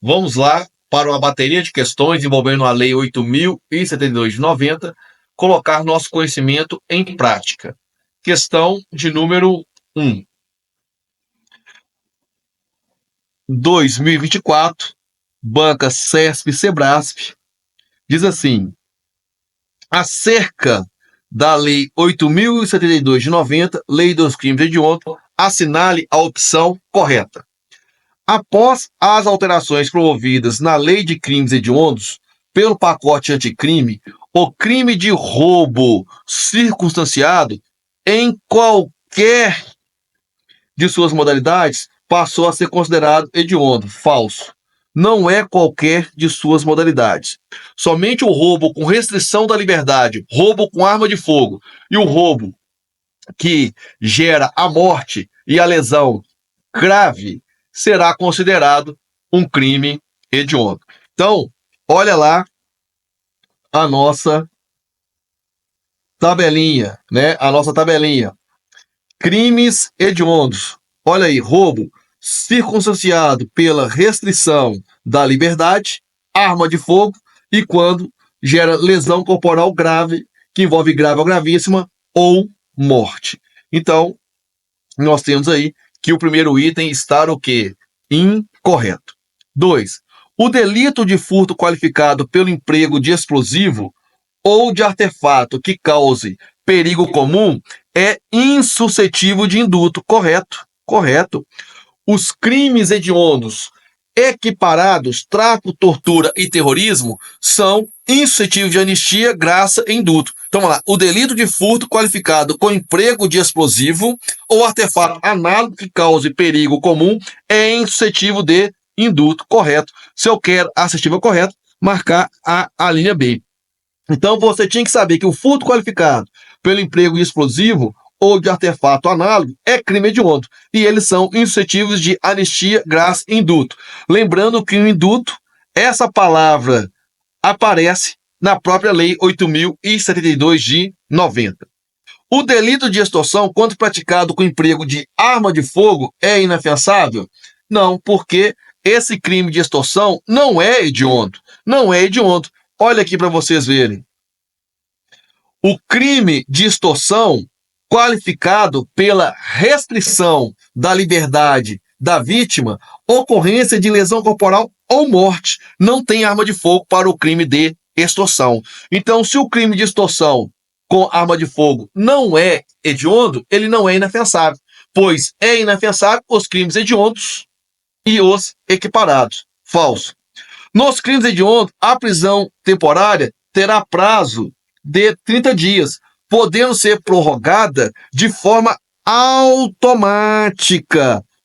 Vamos lá para uma bateria de questões envolvendo a Lei 8.072 de 90, colocar nosso conhecimento em prática. Questão de número 1. 2024, banca CESP-Cebrasp, diz assim: acerca da Lei 8.072 de 90, Lei dos Crimes Hediondos, assinale a opção correta. Após as alterações promovidas na Lei de Crimes Hediondos pelo pacote anticrime, o crime de roubo circunstanciado em qualquer de suas modalidades passou a ser considerado hediondo. Falso. Não é qualquer de suas modalidades. Somente o roubo com restrição da liberdade, roubo com arma de fogo e o roubo que gera a morte e a lesão grave será considerado um crime hediondo. Então, olha lá a nossa tabelinha, né? A nossa tabelinha. Crimes hediondos. Olha aí, roubo circunstanciado pela restrição da liberdade, arma de fogo e quando gera lesão corporal grave, que envolve grave ou gravíssima, ou morte. Então, nós temos aí que o primeiro item está o quê? Incorreto. 2. O delito de furto qualificado pelo emprego de explosivo ou de artefato que cause perigo comum é insuscetível de indulto. Correto. Correto. Os crimes hediondos equiparados, tráfico, tortura e terrorismo, são insuscetíveis de anistia, graça e indulto. Então, vamos lá. O delito de furto qualificado com emprego de explosivo ou artefato análogo que cause perigo comum é insuscetível de indulto. Correto. Se eu quero a assertiva correta, marcar a linha B. Então, você tinha que saber que o furto qualificado pelo emprego de explosivo ou de artefato análogo é crime hediondo, e eles são insuscetíveis de anistia, graça e indulto. Lembrando que o indulto, essa palavra aparece na própria Lei 8.072 de 90. O delito de extorsão, quando praticado com emprego de arma de fogo, é inafiançável? Não, porque esse crime de extorsão não é hediondo. Não é hediondo. Olha aqui para vocês verem. O crime de extorsão qualificado pela restrição da liberdade da vítima, ocorrência de lesão corporal ou morte, não tem arma de fogo para o crime de extorsão. Então, se o crime de extorsão com arma de fogo não é hediondo, ele não é inafiançável, pois é inafiançável os crimes hediondos e os equiparados. Falso. Nos crimes hediondos, a prisão temporária terá prazo de 30 dias, podendo ser prorrogada de forma automática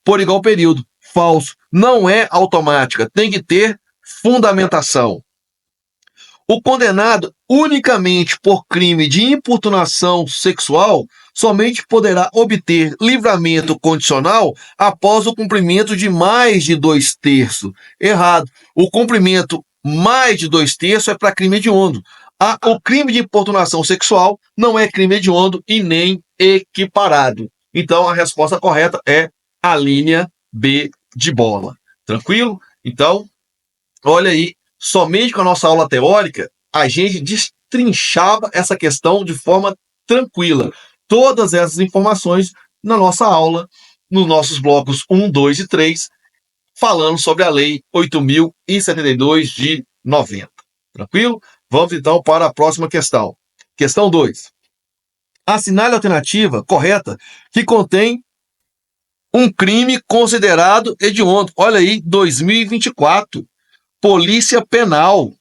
por igual período. Falso. Não é automática, tem que ter fundamentação. O condenado unicamente por crime de importunação sexual somente poderá obter livramento condicional após o cumprimento de mais de 2/3. Errado. O cumprimento mais de 2/3 é para crime hediondo. O crime de importunação sexual não é crime hediondo e nem equiparado. Então, a resposta correta é a linha B de bola. Tranquilo? Então, olha aí, somente com a nossa aula teórica, a gente destrinchava essa questão de forma tranquila. Todas essas informações na nossa aula, nos nossos blocos 1, 2 e 3, falando sobre a Lei 8.072 de 90. Tranquilo? Vamos então para a próxima questão. Questão 2. Assinale a alternativa correta que contém um crime considerado hediondo. Olha aí, 2024. Polícia Penal.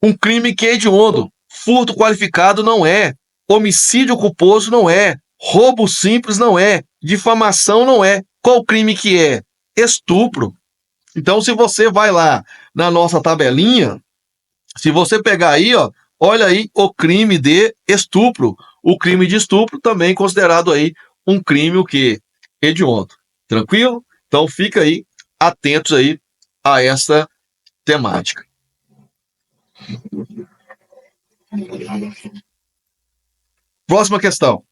Um crime que é hediondo. Furto qualificado não é. Homicídio culposo não é. Roubo simples não é. Difamação não é. Qual crime que é? Estupro. Então, se você vai lá na nossa tabelinha, se você pegar aí, ó, olha aí o crime de estupro. O crime de estupro também considerado aí um crime o quê? Hediondo. Tranquilo? Então, fica aí atentos aí a essa temática. Próxima questão.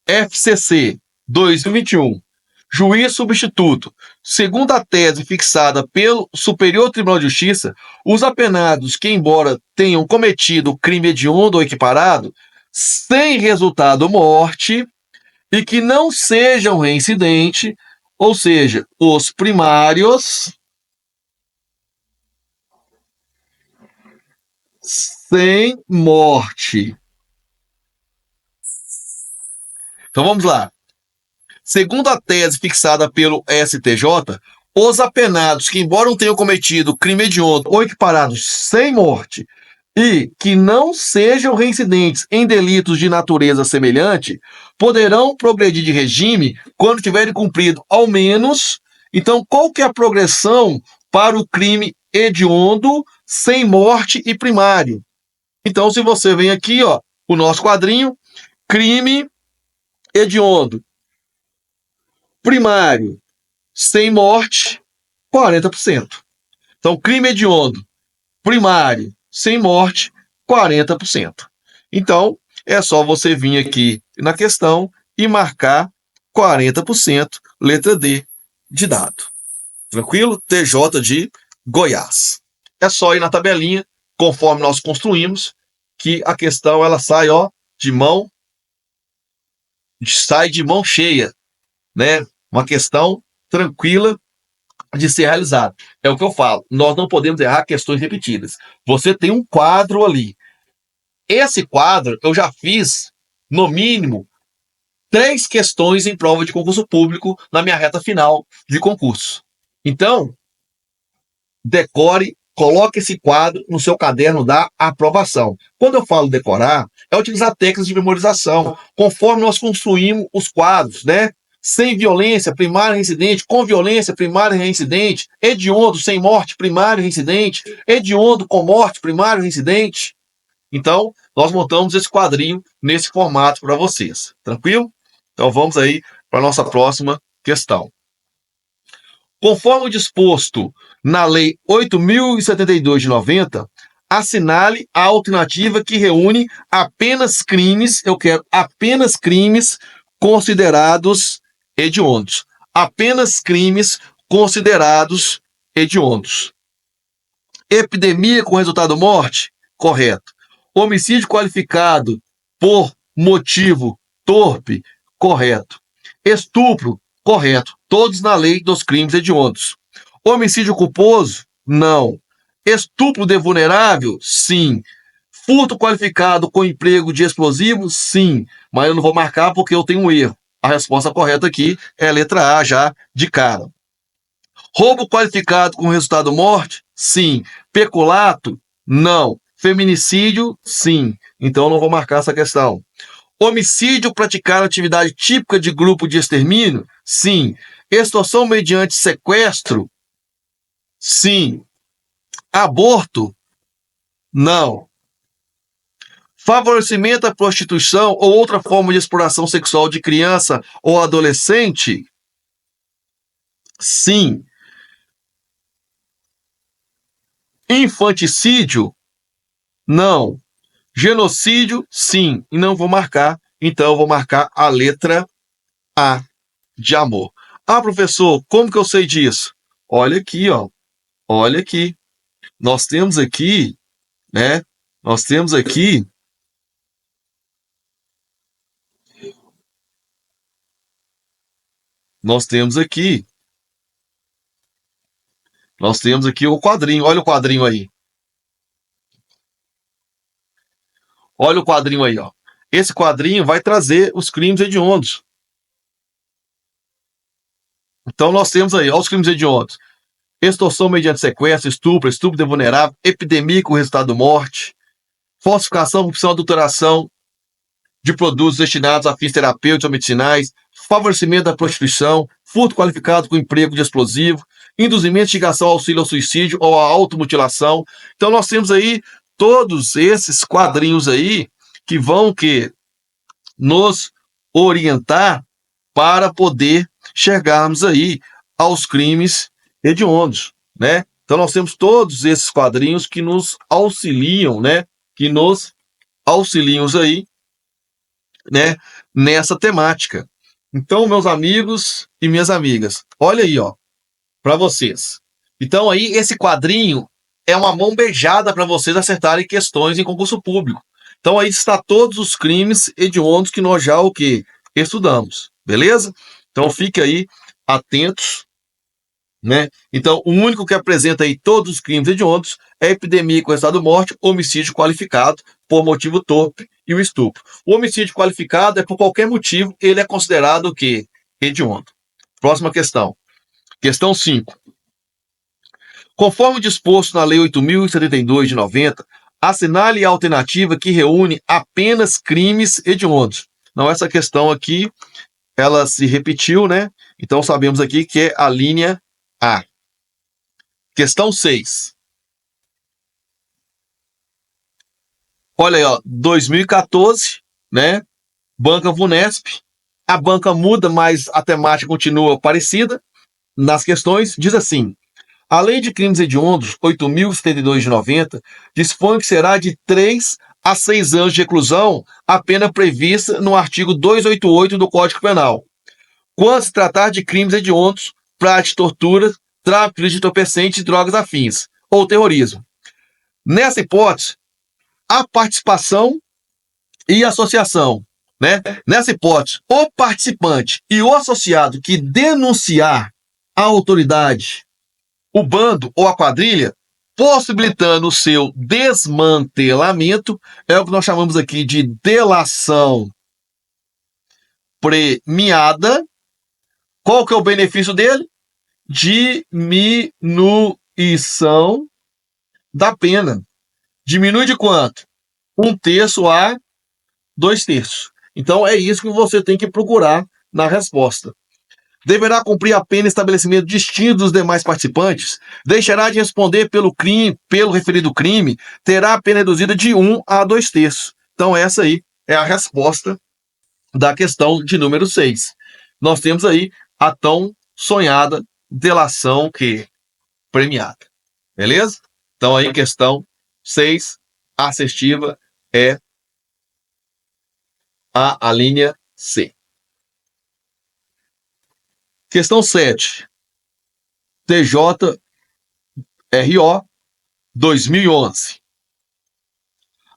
FCC 2021. Juiz substituto. Segundo a tese fixada pelo Superior Tribunal de Justiça, os apenados que, embora tenham cometido crime hediondo ou equiparado, sem resultado morte, e que não sejam reincidente, ou seja, os primários, sem morte. Então vamos lá. Segundo a tese fixada pelo STJ, os apenados que, embora não tenham cometido crime hediondo ou equiparados sem morte e que não sejam reincidentes em delitos de natureza semelhante, poderão progredir de regime quando tiverem cumprido ao menos. Então, qual que é a progressão para o crime hediondo sem morte e primário? Então, se você vem aqui, ó, o nosso quadrinho, crime hediondo primário sem morte, 40%. Então, crime hediondo primário sem morte, 40%. Então, é só você vir aqui na questão e marcar 40%, letra D, de dado. Tranquilo? TJ de Goiás. É só ir na tabelinha, conforme nós construímos, que a questão ela sai, ó, sai de mão cheia, né? Uma questão tranquila de ser realizada. É o que eu falo, nós não podemos errar questões repetidas. Você tem um quadro ali. Esse quadro eu já fiz, no mínimo, 3 questões em prova de concurso público na minha reta final de concurso. Então, decore, coloque esse quadro no seu caderno da aprovação. Quando eu falo decorar, é utilizar técnicas de memorização, conforme nós construímos os quadros, né? Sem violência, primário reincidente, com violência, primário reincidente, hediondo, sem morte, primário reincidente, hediondo com morte, primário reincidente. Então, nós montamos esse quadrinho nesse formato para vocês. Tranquilo? Então, vamos aí para a nossa próxima questão. Conforme o disposto na Lei 8.072 de 90, assinale a alternativa que reúne apenas crimes, eu quero apenas crimes considerados hediondos. Apenas crimes considerados hediondos. Epidemia com resultado morte? Correto. Homicídio qualificado por motivo torpe? Correto. Estupro? Correto. Todos na lei dos crimes hediondos. Homicídio culposo? Não. Estupro de vulnerável? Sim. Furto qualificado com emprego de explosivo? Sim. Mas eu não vou marcar porque eu tenho um erro. A resposta correta aqui é a letra A já de cara. Roubo qualificado com resultado morte? Sim. Peculato? Não. Feminicídio? Sim. Então eu não vou marcar essa questão. Homicídio praticado atividade típica de grupo de extermínio? Sim. Extorsão mediante sequestro? Sim. Aborto? Não. Favorecimento à prostituição ou outra forma de exploração sexual de criança ou adolescente? Sim. Infanticídio? Não. Genocídio? Sim. E não vou marcar, então eu vou marcar a letra A de amor. Ah, professor, como que eu sei disso? Olha aqui, ó. Olha aqui. Nós temos aqui, né? Nós temos aqui Nós temos aqui o quadrinho. Olha o quadrinho aí. Olha o quadrinho aí, ó. Esse quadrinho vai trazer os crimes hediondos. Então nós temos aí, ó, os crimes hediondos. Extorsão mediante sequestro, estupro de vulnerável, epidemia com resultado de morte, falsificação, corrupção, adulteração de produtos destinados a fins terapêuticos ou medicinais, favorecimento da prostituição, furto qualificado com emprego de explosivo, induzimento, instigação, auxílio ao suicídio ou à automutilação. Então nós temos aí todos esses quadrinhos aí que vão nos orientar para poder chegarmos aí aos crimes hediondos, né? Então nós temos todos esses quadrinhos que nos auxiliam, né? Que nos auxiliam aí, né? Nessa temática. Então, meus amigos e minhas amigas, olha aí, ó, para vocês. Então, aí, esse quadrinho é uma mão beijada para vocês acertarem questões em concurso público. Então, aí está todos os crimes hediondos que nós já o quê? Estudamos, beleza? Então, fique aí atentos, né? Então, o único que apresenta aí todos os crimes hediondos é a epidemia com resultado de morte, homicídio qualificado por motivo torpe e o estupro. O homicídio qualificado é por qualquer motivo, ele é considerado o quê? Hediondo. Próxima questão. Questão 5. Conforme disposto na Lei 8.072 de 90, assinale a alternativa que reúne apenas crimes hediondos. Não, essa questão aqui, ela se repetiu, né? Então, sabemos aqui que é a linha A. Questão 6. Olha aí, ó, 2014, né? Banca Vunesp. A banca muda, mas a temática continua parecida nas questões. Diz assim: a Lei de Crimes Hediondos, 8.072 de 90, dispõe que será de 3 a 6 anos de reclusão a pena prevista no artigo 288 do Código Penal, quando se tratar de crimes hediondos, prática de tortura, tráfico de entorpecentes e drogas afins, ou terrorismo. Nessa hipótese, a participação e associação, né? Nessa hipótese, o participante e o associado que denunciar a autoridade, o bando ou a quadrilha, possibilitando o seu desmantelamento, é o que nós chamamos aqui de delação premiada. Qual que é o benefício dele? Diminuição da pena. Diminui de quanto? 1/3 a 2/3. Então é isso que você tem que procurar na resposta. Deverá cumprir a pena em estabelecimento distinto dos demais participantes, deixará de responder pelo referido crime, terá a pena reduzida de 1 a 2/3. Então essa aí é a resposta da questão de número 6. Nós temos aí a tão sonhada delação premiada. Beleza? Então aí questão 6, assertiva, é a linha C. Questão 7. TJRO 2011.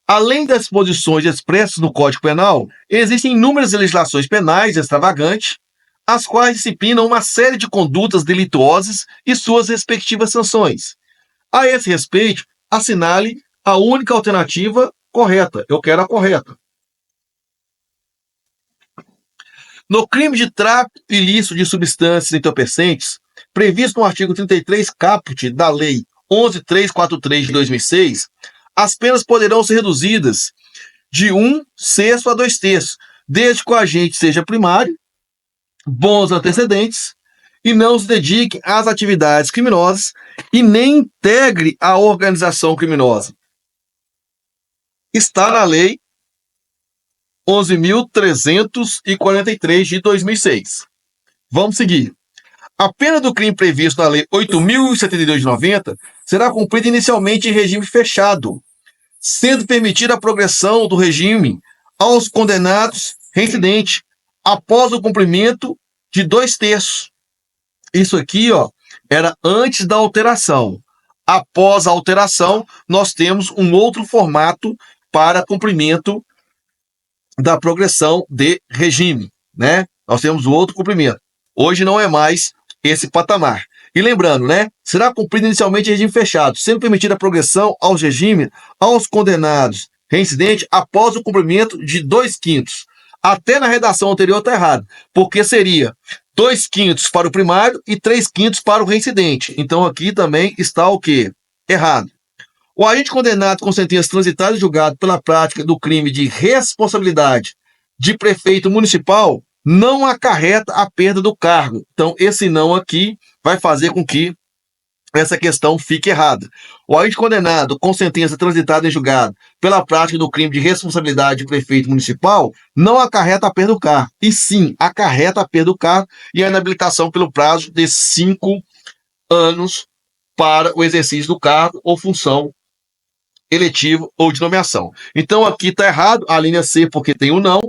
Além das disposições expressas no Código Penal, existem inúmeras legislações penais extravagantes, as quais disciplinam uma série de condutas delituosas e suas respectivas sanções. A esse respeito, assinale a única alternativa correta. Eu quero a correta. No crime de tráfico ilícito de substâncias entorpecentes, previsto no artigo 33 caput da Lei 11.343 de 2006, as penas poderão ser reduzidas de 1/6 a 2/3, desde que o agente seja primário, bons antecedentes e não se dedique às atividades criminosas e nem integre a organização criminosa. Está na Lei 11.343 de 2006. Vamos seguir. A pena do crime previsto na Lei 8.072 de 90 será cumprida inicialmente em regime fechado, sendo permitida a progressão do regime aos condenados reincidentes após o cumprimento de 2/3. Isso aqui, ó, era antes da alteração. Após a alteração, nós temos um outro formato para cumprimento da progressão de regime, né? Nós temos o outro cumprimento. Hoje não é mais esse patamar. E lembrando, né? Será cumprido inicialmente em regime fechado, sendo permitida a progressão aos regimes aos condenados reincidentes após o cumprimento de 2/5. Até na redação anterior está errado, porque seria 2/5 para o primário e 3/5 para o reincidente. Então aqui também está o quê? Errado. O agente condenado com sentença transitada e julgado pela prática do crime de responsabilidade de prefeito municipal não acarreta a perda do cargo. Então, esse não aqui vai fazer com que essa questão fique errada. O agente condenado com sentença transitada em julgado pela prática do crime de responsabilidade de prefeito municipal não acarreta a perda do cargo, e sim acarreta a perda do cargo e a inabilitação pelo prazo de 5 anos para o exercício do cargo ou função eletivo ou de nomeação. Então aqui está errado a linha C porque tem o não,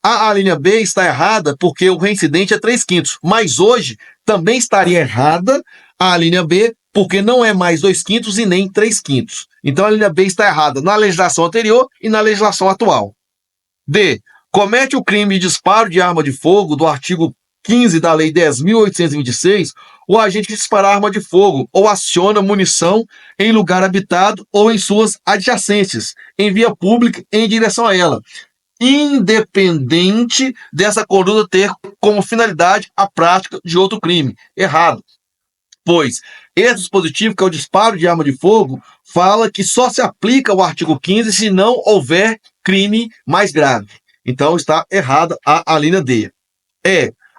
A linha B está errada porque o reincidente é 3/5, mas hoje também estaria errada a linha B porque não é mais 2/5 e nem 3/5. Então a linha B está errada na legislação anterior e na legislação atual. D. Comete o crime de disparo de arma de fogo do artigo 15 da Lei 10.826, o agente disparar arma de fogo ou aciona munição em lugar habitado ou em suas adjacências, em via pública em direção a ela, independente dessa conduta ter como finalidade a prática de outro crime. Errado. Pois esse dispositivo, que é o disparo de arma de fogo, fala que só se aplica o artigo 15 se não houver crime mais grave. Então está errada a linha D.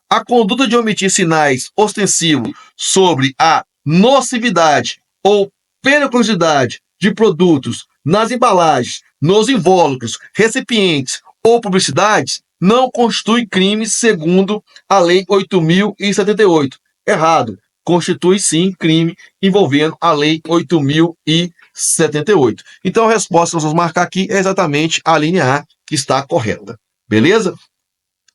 A conduta de omitir sinais ostensivos sobre a nocividade ou periculosidade de produtos nas embalagens, nos invólucros, recipientes ou publicidades não constitui crime segundo a Lei 8.078. Errado. Constitui sim crime envolvendo a Lei 8.078. Então a resposta que nós vamos marcar aqui é exatamente a linha A, que está correta. Beleza?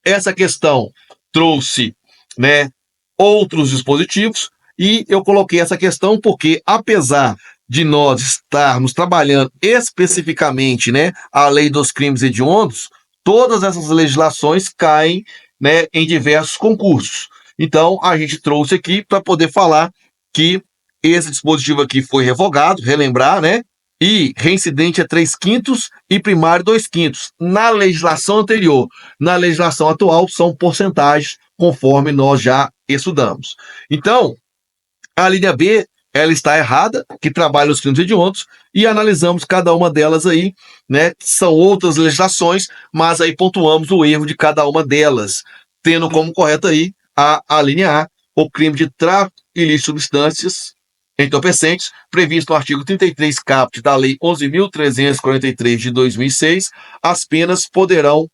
Essa questão trouxe, né, outros dispositivos e eu coloquei essa questão porque, apesar de nós estarmos trabalhando especificamente, né, a lei dos crimes hediondos, todas essas legislações caem, né, em diversos concursos. Então, a gente trouxe aqui para poder falar que esse dispositivo aqui foi revogado, relembrar, né? E reincidente é 3/5 e primário 2/5. Na legislação anterior, na legislação atual, são porcentagens, conforme nós já estudamos. Então, a linha B, ela está errada, que trabalha os crimes hediondos, e analisamos cada uma delas aí, né? São outras legislações, mas aí pontuamos o erro de cada uma delas, tendo como correta aí a linha A, o crime de tráfico ilícito de substâncias entorpecentes, previsto no artigo 33 caput da Lei 11.343 de 2006, as penas poderão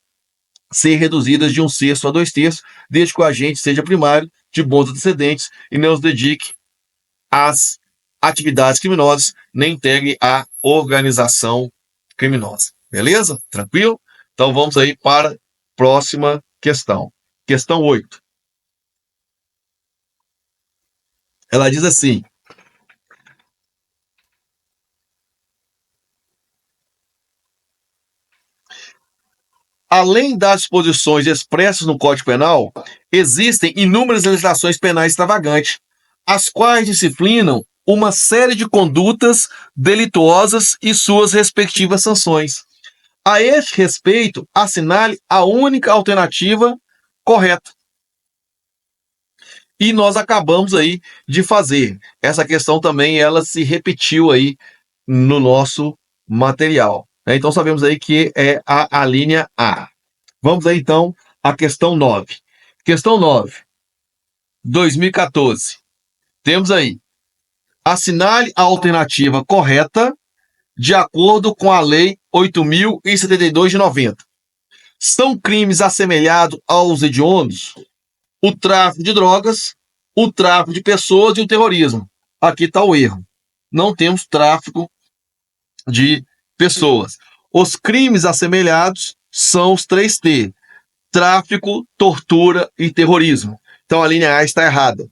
ser reduzidas de 1/6 a 2/3, desde que o agente seja primário, de bons antecedentes e não se dedique às atividades criminosas, nem integre a organização criminosa. Beleza? Tranquilo? Então vamos aí para a próxima questão. Questão 8. Ela diz assim: além das disposições expressas no Código Penal, existem inúmeras legislações penais extravagantes, as quais disciplinam uma série de condutas delituosas e suas respectivas sanções. A este respeito, assinale a única alternativa correta. E nós acabamos aí de fazer. Essa questão também, ela se repetiu aí no nosso material. Então, sabemos aí que é a linha A. Vamos aí, então, à questão 9. Questão 9, 2014. Temos aí: assinale a alternativa correta de acordo com a Lei 8.072 de 90. São crimes assemelhados aos hediondos o tráfico de drogas, o tráfico de pessoas e o terrorismo. Aqui está o erro. Não temos tráfico de pessoas. Os crimes assemelhados são os 3T: tráfico, tortura e terrorismo. Então a linha A está errada.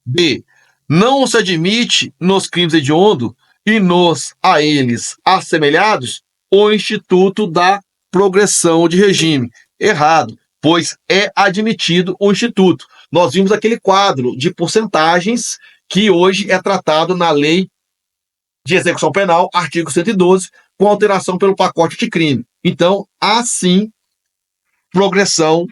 B. Não se admite nos crimes hediondos e nos a eles assemelhados o instituto da progressão de regime. Errado, pois é admitido o instituto. Nós vimos aquele quadro de porcentagens que hoje é tratado na Lei de Execução Penal, artigo 112, com alteração pelo pacote de crime. Então, há sim progressão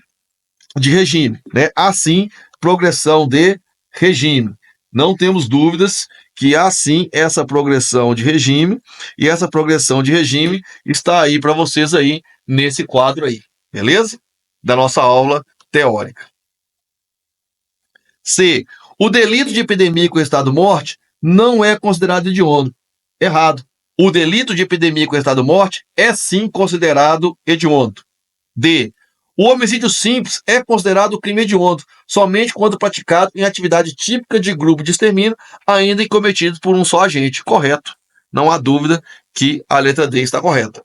de regime, né? Há sim progressão de regime. Não temos dúvidas que há sim essa progressão de regime, e essa progressão de regime está aí para vocês aí nesse quadro aí, beleza? Da nossa aula teórica. C. O delito de epidemia com estado-morte não é considerado hediondo. Errado. O delito de epidemia com estado-morte é sim considerado hediondo. D. O homicídio simples é considerado crime hediondo somente quando praticado em atividade típica de grupo de extermínio, ainda que cometido por um só agente. Correto. Não há dúvida que a letra D está correta.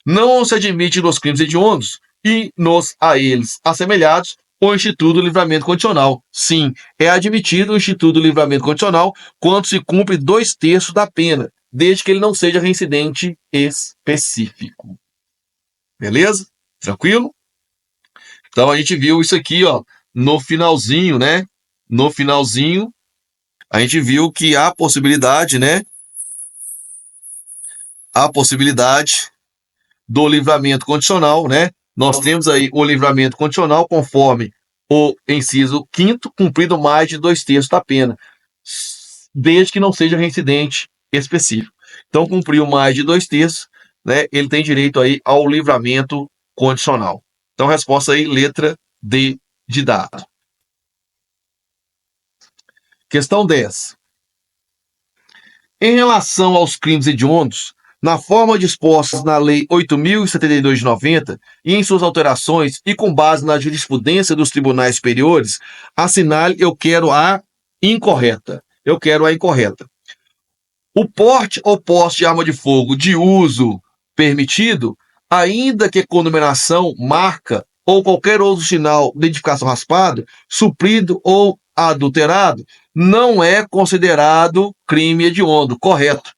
Não se admite nos crimes hediondos e nos a eles assemelhados o Instituto do Livramento Condicional. Sim, é admitido o Instituto do Livramento Condicional quando se cumpre 2/3 da pena, desde que ele não seja reincidente específico. Beleza? Tranquilo? Então a gente viu isso aqui, ó, no finalzinho, né? No finalzinho, a gente viu que há possibilidade, né? A possibilidade do livramento condicional, né? Nós temos aí o livramento condicional conforme o inciso 5º, cumprido mais de 2/3 da pena, desde que não seja reincidente específico. Então, cumpriu mais de 2/3, né? Ele tem direito aí ao livramento condicional. Então, resposta aí, letra D de dado. Questão 10. Em relação aos crimes hediondos, na forma dispostas na Lei 8.072 de 90 e em suas alterações e com base na jurisprudência dos tribunais superiores, assinale eu quero a incorreta. Eu quero a incorreta. O porte ou posse de arma de fogo de uso permitido, ainda que com numeração, marca ou qualquer outro sinal de identificação raspado, suprido ou adulterado, não é considerado crime hediondo, correto.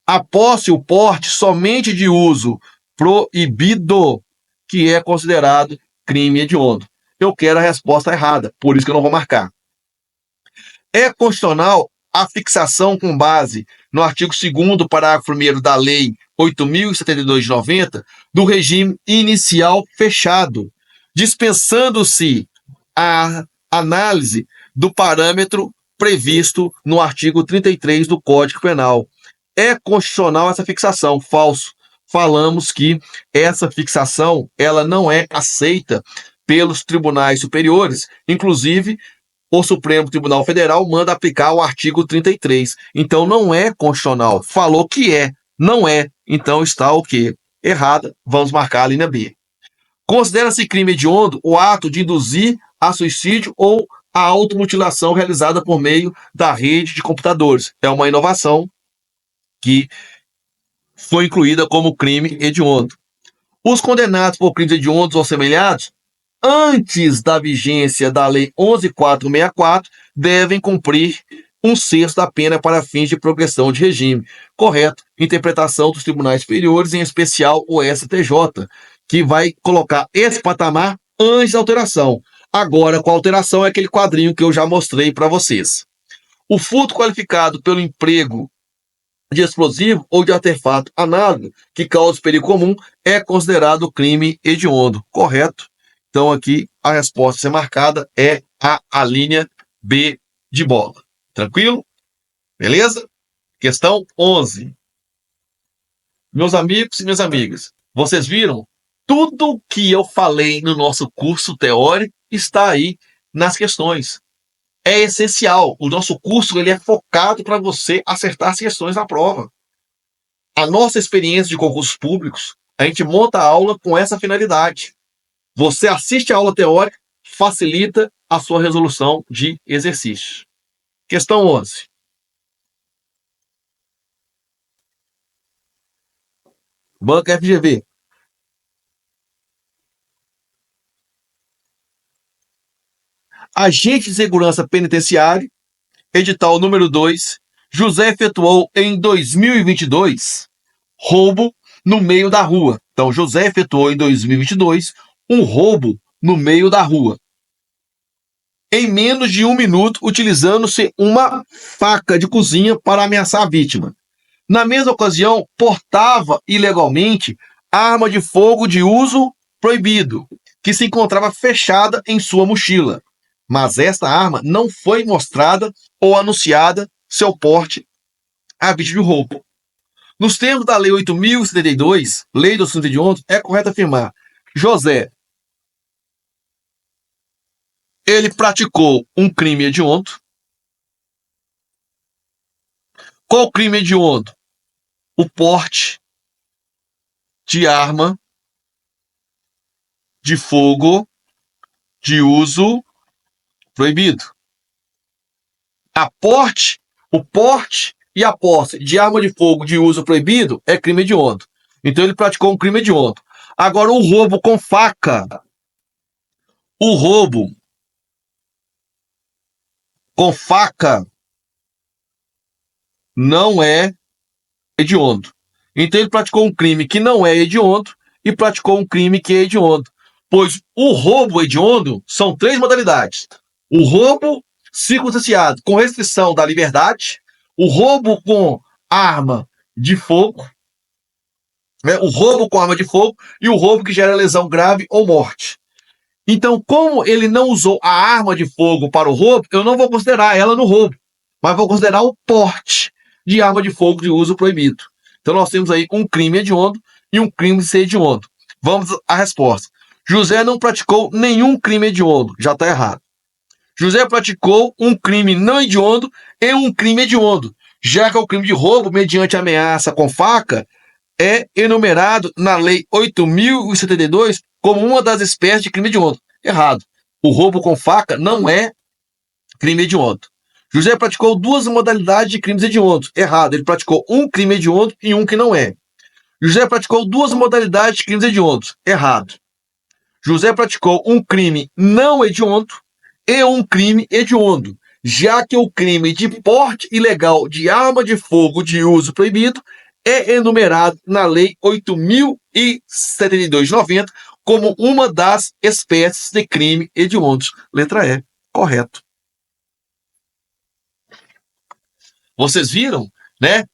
A posse e o porte somente de uso proibido, que é considerado crime hediondo. Eu quero a resposta errada, por isso que eu não vou marcar. É constitucional a fixação com base no artigo 2º, parágrafo 1º da Lei 8.072 de 90, do regime inicial fechado, dispensando-se a análise do parâmetro previsto no artigo 33 do Código Penal. É constitucional essa fixação? Falso. Falamos que essa fixação ela não é aceita pelos tribunais superiores, inclusive o Supremo Tribunal Federal manda aplicar o artigo 33. Então não é constitucional. Falou que é, não é. Então está o quê? Errada. Vamos marcar a linha B. Considera-se crime hediondo o ato de induzir a suicídio ou a automutilação realizada por meio da rede de computadores. É uma inovação que foi incluída como crime hediondo. Os condenados por crimes hediondos ou semelhantes, antes da vigência da Lei 11.464, devem cumprir 1/6 da pena para fins de progressão de regime. Correto. Interpretação dos tribunais superiores, em especial o STJ, que vai colocar esse patamar antes da alteração. Agora, com a alteração, é aquele quadrinho que eu já mostrei para vocês. O furto qualificado pelo emprego de explosivo ou de artefato análogo que cause perigo comum é considerado crime hediondo. Correto? Então, aqui, a resposta a ser marcada é a linha B de bola. Tranquilo? Beleza? Questão 11. Meus amigos e minhas amigas, vocês viram? Tudo que eu falei no nosso curso teórico está aí nas questões. É essencial. O nosso curso ele é focado para você acertar as questões na prova. A nossa experiência de concursos públicos, a gente monta a aula com essa finalidade. Você assiste a aula teórica, facilita a sua resolução de exercício. Questão 11. Banca FGV. Agente de segurança penitenciário, edital número 2, José efetuou em 2022 roubo no meio da rua. Então, José efetuou em 2022 um roubo no meio da rua. Em menos de 1 minuto, utilizando-se uma faca de cozinha para ameaçar a vítima. Na mesma ocasião, portava ilegalmente arma de fogo de uso proibido, que se encontrava fechada em sua mochila. Mas esta arma não foi mostrada ou anunciada seu porte à vítima de roubo. Nos termos da Lei 8.072, Lei do Assunto Hediondo, é correto afirmar: José, ele praticou um crime hediondo. Qual crime hediondo? O porte de arma de fogo de uso proibido. O porte e a posse de arma de fogo de uso proibido é crime hediondo. Então ele praticou um crime hediondo. Agora, o roubo com faca. O roubo com faca não é hediondo. Então, ele praticou um crime que não é hediondo e praticou um crime que é hediondo. Pois o roubo hediondo são três modalidades: o roubo circunstanciado com restrição da liberdade, o roubo com arma de fogo, né, o roubo com arma de fogo e o roubo que gera lesão grave ou morte. Então, como ele não usou a arma de fogo para o roubo, eu não vou considerar ela no roubo, mas vou considerar o porte de arma de fogo de uso proibido. Então, nós temos aí um crime hediondo e um crime de ser hediondo. Vamos à resposta. José não praticou nenhum crime hediondo, já está errado. José praticou um crime não hediondo e um crime hediondo, já que o crime de roubo mediante ameaça com faca é enumerado na Lei 8.072 como uma das espécies de crime hediondo. Errado. O roubo com faca não é crime hediondo. José praticou duas modalidades de crimes hediondos. Errado. Ele praticou um crime hediondo e um que não é. José praticou duas modalidades de crimes hediondos. Errado. José praticou um crime não hediondo e um crime hediondo, já que o crime de porte ilegal de arma de fogo de uso proibido é enumerado na Lei 8.072 de 90 como uma das espécies de crime hediondos. Letra E, correto. Vocês viram, né?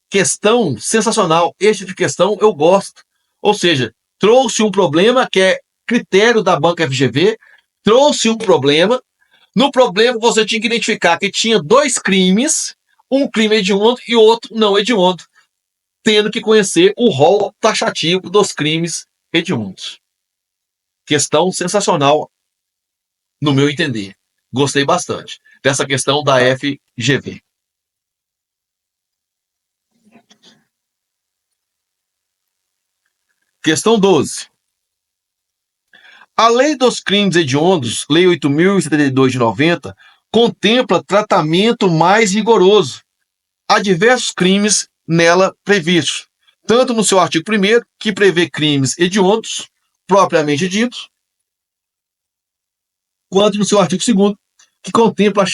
Questão sensacional. Este tipo de questão eu gosto. Ou seja, trouxe um problema que é critério da banca FGV, trouxe um problema. No problema, você tinha que identificar que tinha dois crimes, um crime hediondo e outro não hediondo, tendo que conhecer o rol taxativo dos crimes hediondos. Questão sensacional, no meu entender. Gostei bastante dessa questão da FGV. Questão 12. A Lei dos Crimes Hediondos, Lei 8.072 de 90, contempla tratamento mais rigoroso a diversos crimes nela previstos, tanto no seu artigo 1º, que prevê crimes hediondos, propriamente ditos, quanto no seu artigo 2º, que contempla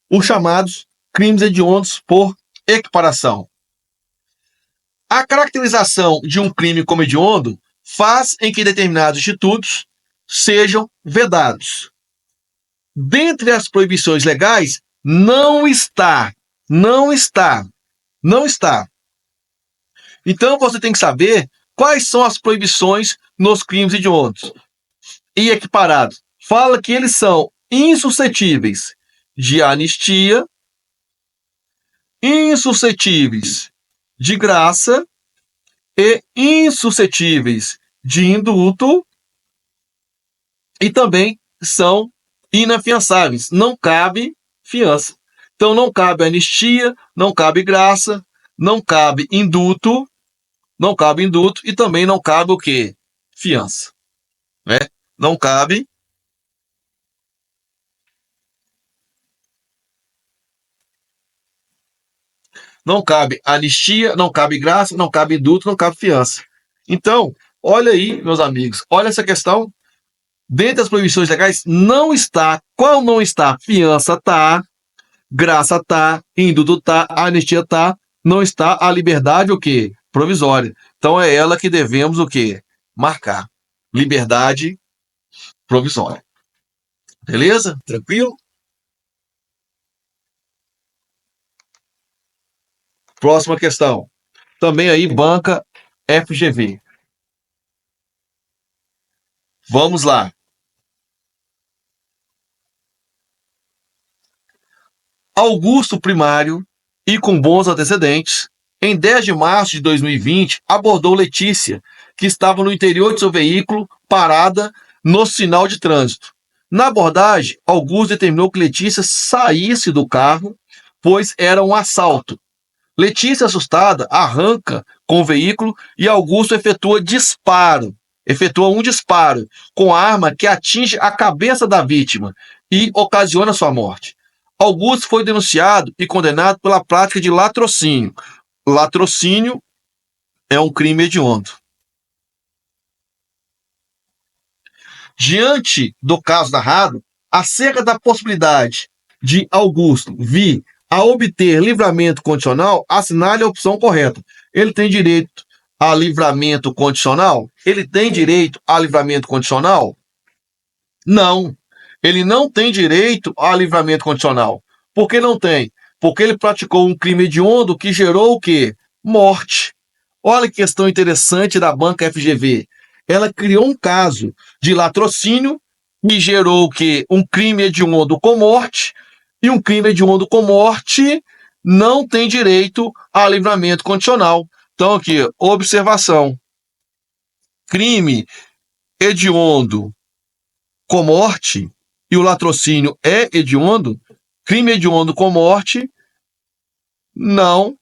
os chamados crimes hediondos por equiparação. A caracterização de um crime como hediondo faz em que determinados institutos sejam vedados. Dentre as proibições legais, não está. Então, você tem que saber quais são as proibições nos crimes hediondos e equiparados. Fala que eles são insuscetíveis de anistia, insuscetíveis de graça e insuscetíveis de indulto, e também são inafiançáveis, não cabe fiança. Então não cabe anistia, não cabe graça, não cabe indulto e também não cabe o quê? Fiança, né? Não cabe anistia, não cabe graça, não cabe indulto, não cabe fiança. Então, olha aí, meus amigos, olha essa questão. Dentre as proibições legais, não está. Qual não está? Fiança tá, graça tá, indulto tá, anistia tá, não está a liberdade o quê? Provisória. Então é ela que devemos o quê? Marcar. Liberdade provisória. Beleza? Tranquilo? Próxima questão. Também aí, banca FGV. Vamos lá. Augusto Primário, e com bons antecedentes, em 10 de março de 2020, abordou Letícia, que estava no interior de seu veículo, parada no sinal de trânsito. Na abordagem, Augusto determinou que Letícia saísse do carro, pois era um assalto. Letícia, assustada, arranca com o veículo e Augusto efetua um disparo com a arma que atinge a cabeça da vítima e ocasiona sua morte. Augusto foi denunciado e condenado pela prática de latrocínio. Latrocínio é um crime hediondo. Diante do caso narrado, acerca da possibilidade de Augusto vir a obter livramento condicional, assinale a opção correta. Ele tem direito a livramento condicional? Ele tem direito a livramento condicional? Não. Ele não tem direito a livramento condicional. Por que não tem? Porque ele praticou um crime hediondo que gerou o quê? Morte. Olha que questão interessante da banca FGV. Ela criou um caso de latrocínio que gerou o quê? Um crime hediondo com morte, e um crime hediondo com morte não tem direito a livramento condicional. Então, aqui, observação. Crime hediondo com morte, e o latrocínio é hediondo, crime hediondo com morte, não.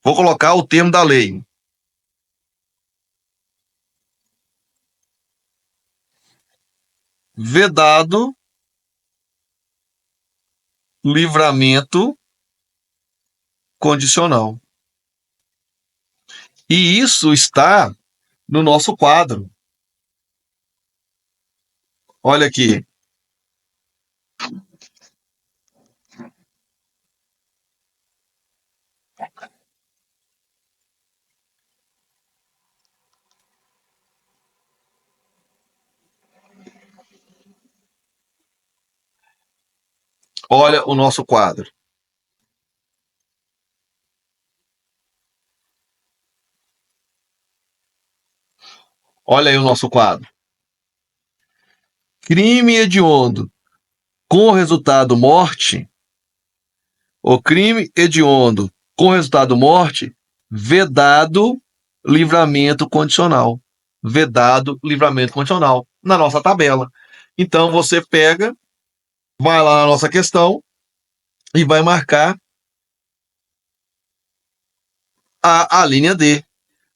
Vou colocar o termo da lei. Vedado livramento condicional. E isso está no nosso quadro. Olha aqui. Olha o nosso quadro. Olha aí o nosso quadro. Crime hediondo com resultado morte, o crime hediondo com resultado morte, vedado livramento condicional. Vedado livramento condicional na nossa tabela. Então você pega, vai lá na nossa questão e vai marcar a linha D.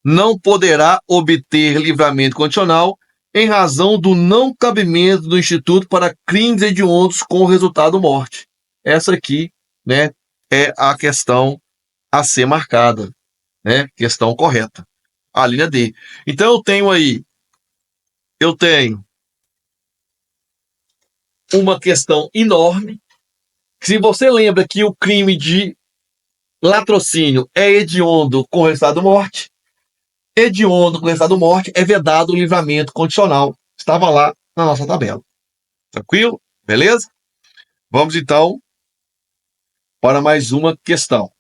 Não poderá obter livramento condicional em razão do não cabimento do Instituto para crimes hediondos com resultado morte. Essa aqui, né, é a questão a ser marcada, né? Questão correta. A linha D. Então eu tenho uma questão enorme. Se você lembra que o crime de latrocínio é hediondo com resultado morte, hediondo com resultado morte é vedado o livramento condicional. Estava lá na nossa tabela. Tranquilo? Beleza? Vamos então para mais uma questão.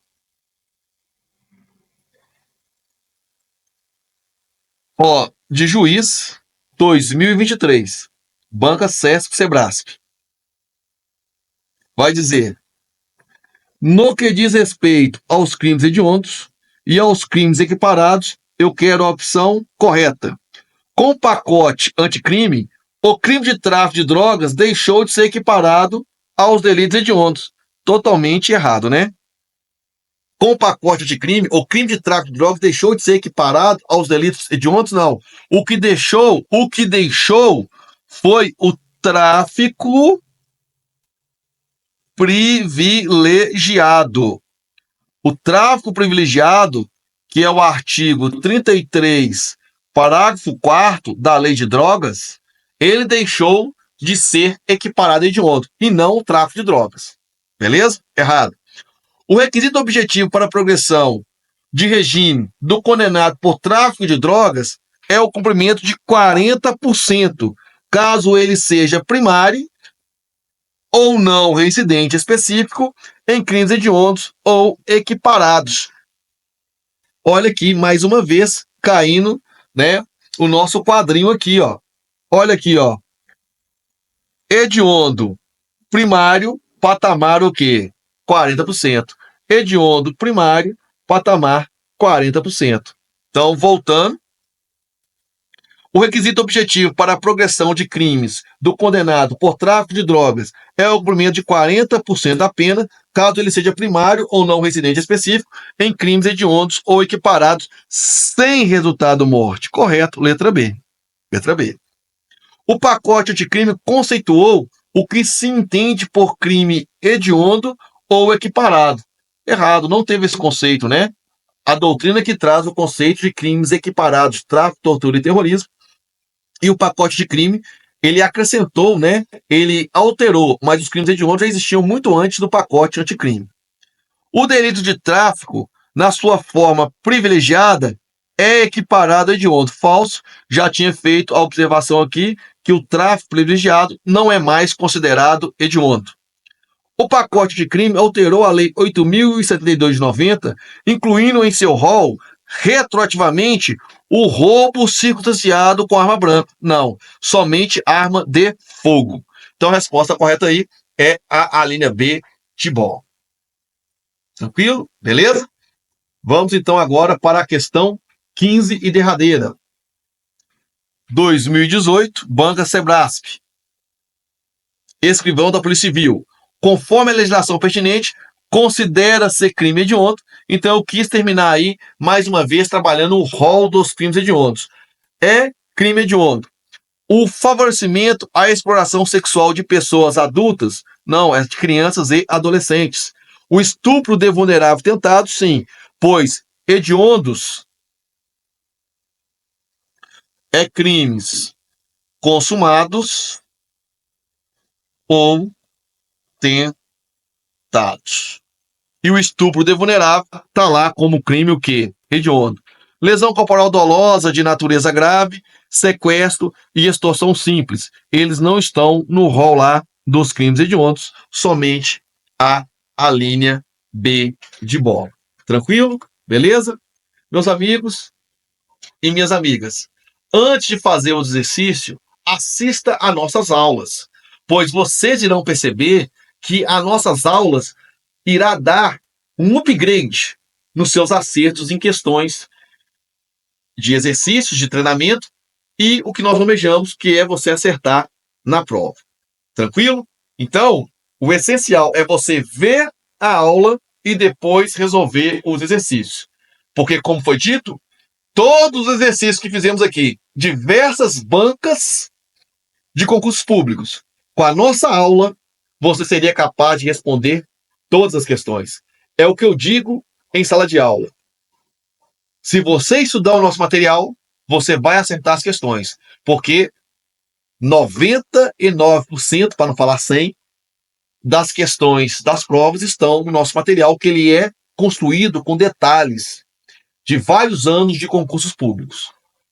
Ó, de juiz 2023, Banca Sesp Sebrasp. Vai dizer: no que diz respeito aos crimes hediondos e aos crimes equiparados, eu quero a opção correta. Com o pacote anticrime, o crime de tráfico de drogas deixou de ser equiparado aos delitos hediondos. Totalmente errado, né? Com o pacote anticrime, o crime de tráfico de drogas deixou de ser equiparado aos delitos hediondos? Não. O que deixou foi o tráfico privilegiado. O tráfico privilegiado, que é o artigo 33, parágrafo 4º da Lei de Drogas, ele deixou de ser equiparado a hediondo, e não o tráfico de drogas. Beleza? Errado. O requisito objetivo para a progressão de regime do condenado por tráfico de drogas é o cumprimento de 40%, caso ele seja primário ou não reincidente específico em crimes hediondos ou equiparados. Olha aqui, mais uma vez, caindo, né, o nosso quadrinho aqui, ó. Olha aqui, ó. Hediondo primário, patamar o quê? 40%. Hediondo primário, patamar 40%. Então, voltando, o requisito objetivo para a progressão de crimes do condenado por tráfico de drogas é o cumprimento de 40% da pena, caso ele seja primário ou não residente específico, em crimes hediondos ou equiparados sem resultado morte. Correto, letra B. Letra B. O pacote anticrime conceituou o que se entende por crime hediondo ou equiparado. Errado, não teve esse conceito, né? A doutrina que traz o conceito de crimes equiparados, tráfico, tortura e terrorismo, e o pacote de crime, ele acrescentou, né? Ele alterou, mas os crimes hediondos já existiam muito antes do pacote anticrime. O delito de tráfico, na sua forma privilegiada, é equiparado a hediondo. Falso, já tinha feito a observação aqui que o tráfico privilegiado não é mais considerado hediondo. O pacote de crime alterou a Lei 8.072 de 90, incluindo em seu rol, retroativamente, o roubo circunstanciado com arma branca. Não, somente arma de fogo. Então a resposta correta aí é a linha B de bola. Tranquilo? Beleza? Vamos então agora para a questão 15 e derradeira. 2018, Banca Sebrasp. Escrivão da Polícia Civil. Conforme a legislação pertinente, considera-se crime hediondo. Então eu quis terminar aí, mais uma vez, trabalhando o rol dos crimes hediondos. É crime hediondo. O favorecimento à exploração sexual de pessoas adultas, não, é de crianças e adolescentes. O estupro de vulnerável tentado, sim, pois hediondos é crimes consumados ou tentados. E o estupro de vulnerável está lá como crime o quê? Hediondo. Lesão corporal dolosa de natureza grave, sequestro e extorsão simples. Eles não estão no rol lá dos crimes hediondos, somente a linha B de bola. Tranquilo? Beleza? Meus amigos e minhas amigas, antes de fazer o exercício, assista a nossas aulas, pois vocês irão perceber que as nossas aulas irá dar um upgrade nos seus acertos em questões de exercícios de treinamento e o que nós almejamos, que é você acertar na prova. Tranquilo? Então, o essencial é você ver a aula e depois resolver os exercícios. Porque, como foi dito, todos os exercícios que fizemos aqui, diversas bancas de concursos públicos, com a nossa aula, você seria capaz de responder todas as questões. É o que eu digo em sala de aula. Se você estudar o nosso material, você vai acertar as questões, porque 99%, para não falar 100%, das questões das provas estão no nosso material, que ele é construído com detalhes de vários anos de concursos públicos.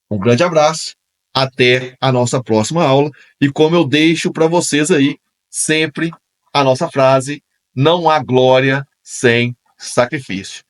Um grande abraço, até a nossa próxima aula, e como eu deixo para vocês aí, sempre a nossa frase: não há glória sem sacrifício.